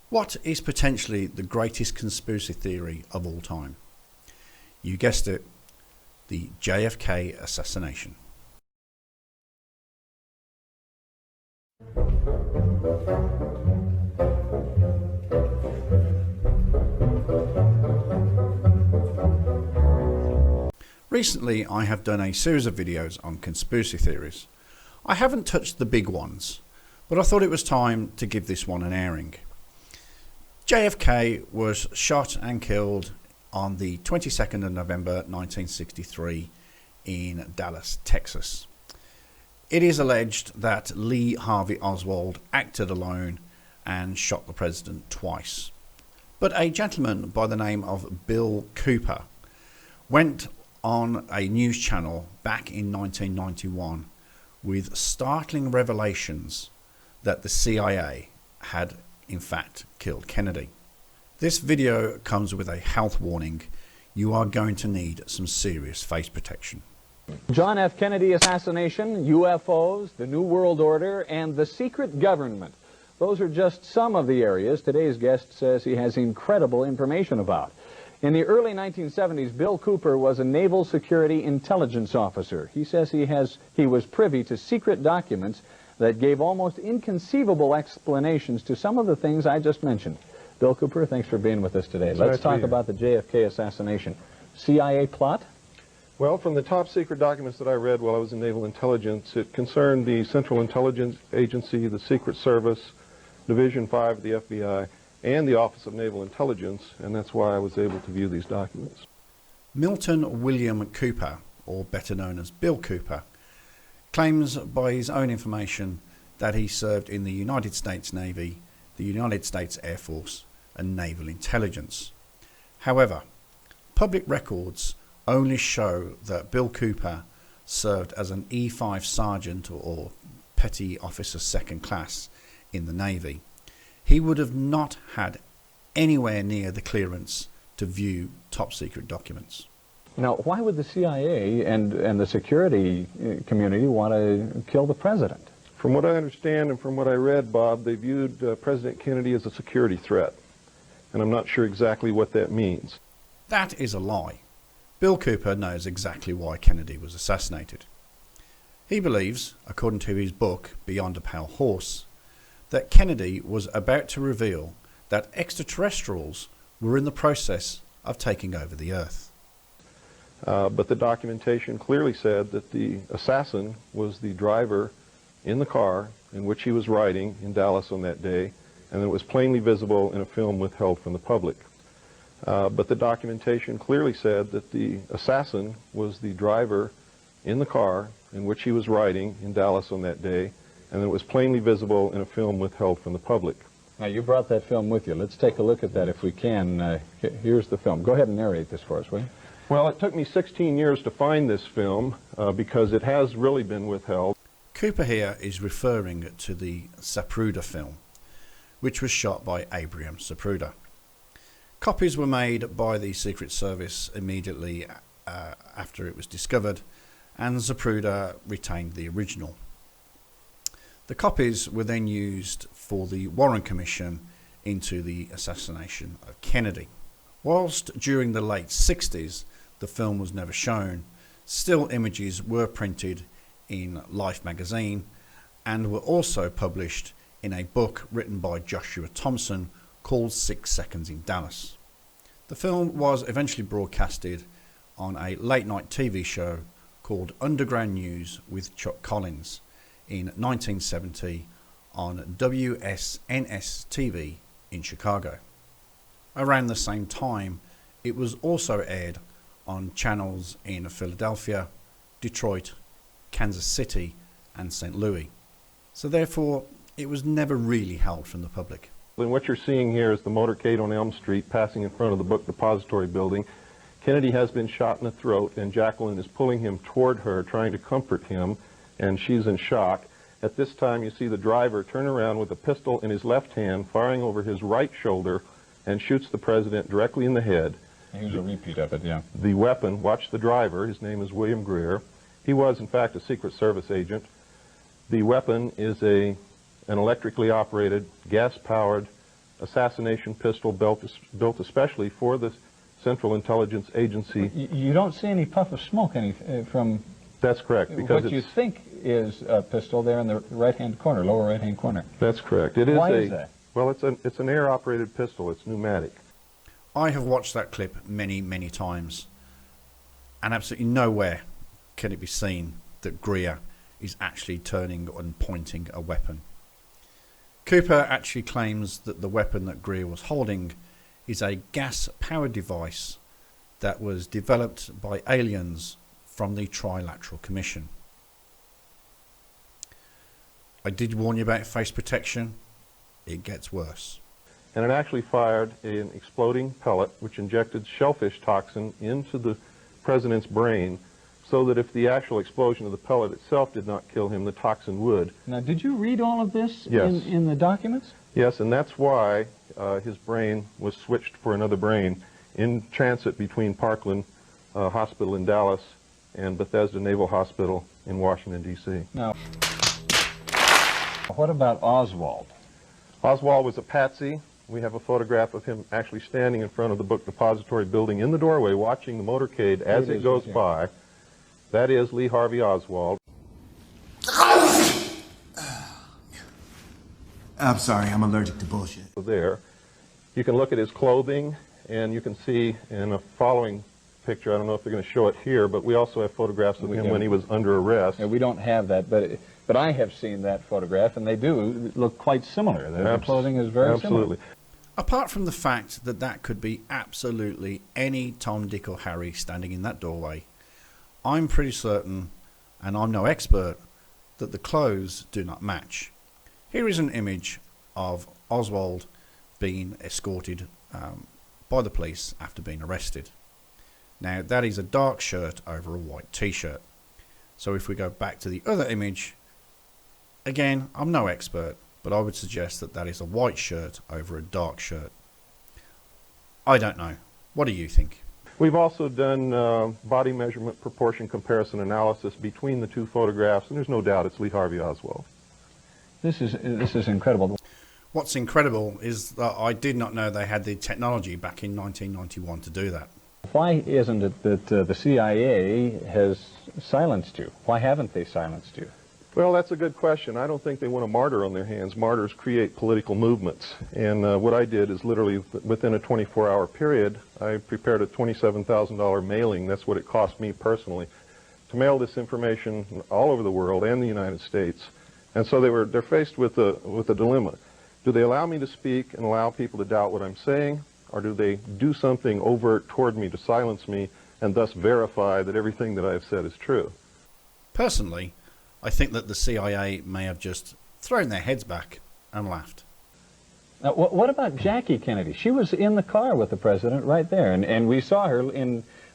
What is potentially the greatest conspiracy theory of all time? You guessed it, the JFK assassination. Recently, I have done a series of videos on conspiracy theories. I haven't touched the big ones, but I thought it was time to give this one an airing. JFK was shot and killed on the 22nd of November 1963 in Dallas, Texas. It is alleged that Lee Harvey Oswald acted alone and shot the president twice. But a gentleman by the name of Bill Cooper went on a news channel back in 1991 with startling revelations that the CIA had in fact killed Kennedy. This video comes with a health warning. You are going to need some serious face protection. John F. Kennedy assassination, UFOs, the New World Order, and the secret government. Those are just some of the areas today's guest says he has incredible information about. In the early 1970s, Bill Cooper was a Naval Security Intelligence officer. He says he was privy to secret documents that gave almost inconceivable explanations to some of the things I just mentioned. Bill Cooper, thanks for being with us today. Let's talk about the JFK assassination. CIA plot? Well, from the top secret documents that I read while I was in Naval Intelligence, it concerned the Central Intelligence Agency, the Secret Service, Division 5 of the FBI, and the Office of Naval Intelligence, and that's why I was able to view these documents. Milton William Cooper, or better known as Bill Cooper, claims by his own information that he served in the United States Navy, the United States Air Force, and Naval Intelligence. However, public records only show that Bill Cooper served as an E5 sergeant or petty officer second class in the Navy. He would have not had anywhere near the clearance to view top secret documents. Now, why would the CIA and the security community want to kill the president? From what I understand and from what I read, Bob, they viewed President Kennedy as a security threat, and I'm not sure exactly what that means. That is a lie. Bill Cooper knows exactly why Kennedy was assassinated. He believes, according to his book Beyond a Pale Horse, that Kennedy was about to reveal that extraterrestrials were in the process of taking over the Earth. But the documentation clearly said that the assassin was the driver in the car in which he was riding in Dallas on that day, and it was plainly visible in a film withheld from the public. But the documentation clearly said that the assassin was the driver in the car in which he was riding in Dallas on that day, and it was plainly visible in a film withheld from the public. Now, you brought that film with you. Let's take a look at that if we can. Here's the film. Go ahead and narrate this for us, will you? Well, it took me 16 years to find this film because it has really been withheld. Cooper here is referring to the Zapruder film, which was shot by Abraham Zapruder. Copies were made by the Secret Service immediately after it was discovered, and Zapruder retained the original. The copies were then used for the Warren Commission into the assassination of Kennedy. Whilst during the late 60s the film was never shown, still images were printed in Life magazine and were also published in a book written by Joshua Thompson called 6 Seconds in Dallas. The film was eventually broadcasted on a late night TV show called Underground News with Chuck Collins in 1970 on WSNS-TV in Chicago. Around the same time, it was also aired on channels in Philadelphia, Detroit, Kansas City, and St. Louis. So therefore, it was never really held from the public. And what you're seeing here is the motorcade on Elm Street passing in front of the book depository building. Kennedy has been shot in the throat, and Jacqueline is pulling him toward her, trying to comfort him, and she's in shock. At this time, you see the driver turn around with a pistol in his left hand, firing over his right shoulder, and shoots the president directly in the head. Here's a repeat of it, yeah. The weapon, watch the driver, his name is William Greer. He was, in fact, a Secret Service agent. The weapon is an electrically operated, gas-powered assassination pistol built especially for the Central Intelligence Agency. You don't see any puff of smoke from... That's correct. Because what you think is a pistol there in the right-hand corner, lower right-hand corner. That's correct. It is. Why is that? Well, it's an air-operated pistol. It's pneumatic. I have watched that clip many, many times, and absolutely nowhere can it be seen that Greer is actually turning and pointing a weapon. Cooper actually claims that the weapon that Greer was holding is a gas-powered device that was developed by aliens from the Trilateral Commission. I did warn you about face protection. It gets worse. And it actually fired an exploding pellet which injected shellfish toxin into the president's brain, so that if the actual explosion of the pellet itself did not kill him, the toxin would. Now, did you read all of this Yes. in the documents? Yes, and that's why his brain was switched for another brain in transit between Parkland Hospital in Dallas and Bethesda Naval Hospital in Washington, D.C. Now, what about Oswald? Oswald was a patsy. We have a photograph of him actually standing in front of the book depository building in the doorway watching the motorcade as it goes by. That is Lee Harvey Oswald. I'm sorry, I'm allergic to bullshit. There. You can look at his clothing, and you can see in a following picture, I don't know if they're going to show it here, but we also have photographs of him when he was under arrest. Yeah, we don't have that, but I have seen that photograph, and they do look quite similar. The clothing is very absolutely. similar. Apart from the fact that that could be absolutely any Tom, Dick or Harry standing in that doorway, I'm pretty certain, and I'm no expert, that the clothes do not match. Here is an image of Oswald being escorted by the police after being arrested. Now that is a dark shirt over a white t-shirt. So if we go back to the other image, again, I'm no expert, but I would suggest that that is a white shirt over a dark shirt. I don't know. What do you think? We've also done body measurement proportion comparison analysis between the two photographs, and there's no doubt it's Lee Harvey Oswald. This is incredible. What's incredible is that I did not know they had the technology back in 1991 to do that. Why isn't it that the CIA has silenced you? Why haven't they silenced you? Well, that's a good question. I don't think they want a martyr on their hands. Martyrs create political movements. And what I did is literally within a 24-hour period, I prepared a $27,000 mailing. That's what it cost me personally to mail this information all over the world and the United States. And so they're faced with a dilemma. Do they allow me to speak and allow people to doubt what I'm saying, or do they do something overt toward me to silence me and thus verify that everything that I have said is true? Personally, I think that the CIA may have just thrown their heads back and laughed. Now, what about Jackie Kennedy? She was in the car with the president right there, and we saw her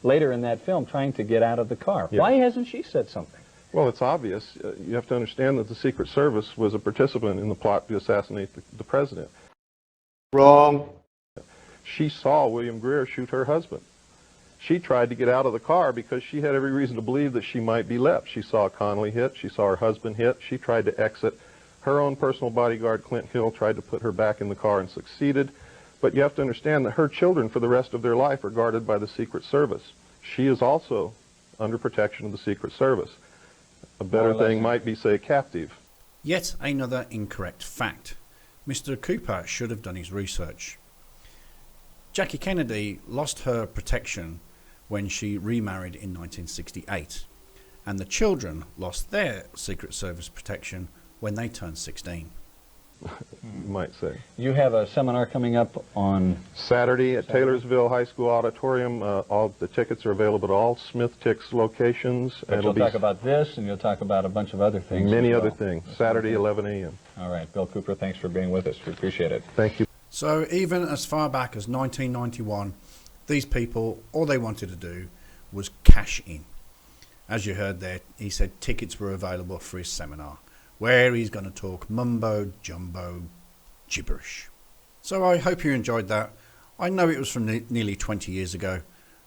later in that film trying to get out of the car. Yeah. Why hasn't she said something? Well, it's obvious. You have to understand that the Secret Service was a participant in the plot to assassinate the president. Wrong. She saw William Greer shoot her husband. She tried to get out of the car because she had every reason to believe that she might be left. She saw Connolly hit. She saw her husband hit. She tried to exit. Her own personal bodyguard, Clint Hill, tried to put her back in the car and succeeded. But you have to understand that her children for the rest of their life are guarded by the Secret Service. She is also under protection of the Secret Service. A better thing might be, say, captive. Yet another incorrect fact. Mr. Cooper should have done his research. Jackie Kennedy lost her protection when she remarried in 1968, and the children lost their Secret Service protection when they turned 16. You might say. You have a seminar coming up on Saturday at Taylorsville High School Auditorium. All the tickets are available at all Smith Tix locations. But you'll talk about this, and you'll talk about a bunch of other things. Many other things. Saturday, 11 a.m. All right. Bill Cooper, thanks for being with us. We appreciate it. Thank you. So even as far back as 1991, these people, all they wanted to do was cash in. As you heard there, he said tickets were available for his seminar, where he's going to talk mumbo jumbo gibberish. So I hope you enjoyed that. I know it was from nearly 20 years ago,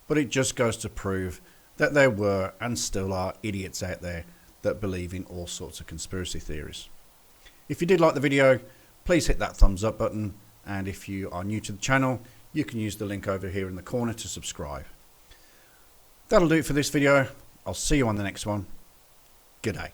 but it just goes to prove that there were and still are idiots out there that believe in all sorts of conspiracy theories. If you did like the video, please hit that thumbs up button and if you are new to the channel, you can use the link over here in the corner to subscribe. That'll do it for this video. I'll see you on the next one. Good day.